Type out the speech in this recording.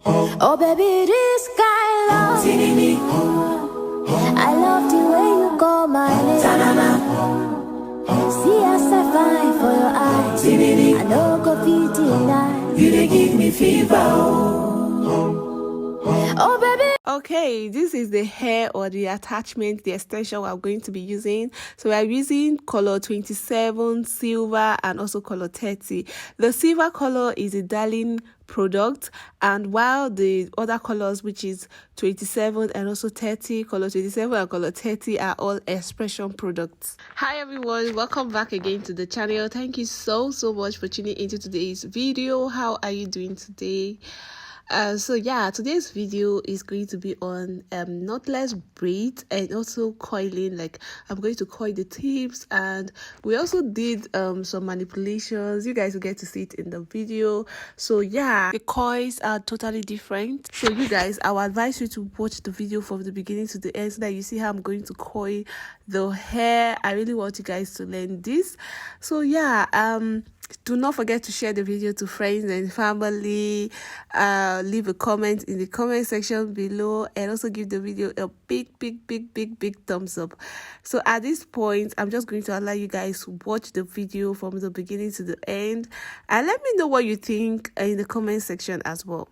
Oh baby, this guy love. I love the way you call my name. See us a fine for your eyes. I know go fit tonight. You dey give me fever. Oh baby. Okay, this is the hair or the attachment, the extension we're going to be using. So we are using color 27, silver, and also color 30. The silver color is a darling product, and while the other colors, which is 27 and also 30, color 27 and color 30, are all Xpression products. Hi everyone, welcome back again to the channel. Thank you so much for tuning into today's video. How are you doing today? So yeah, today's video is going to be on knotless braids and also coiling. Like, I'm going to coil the tips, and we also did some manipulations. You guys will get to see it in the video. So yeah, the coils are totally different. So you guys, I would advise you to watch the video from the beginning to the end so that you see how I'm going to coil the hair. I really want you guys to learn this. So yeah, do not forget to share the video to friends and family. Leave a comment in the comment section below, and also give the video a big thumbs up. So at this point, I'm just going to allow you guys to watch the video from the beginning to the end, and let me know what you think in the comment section as well.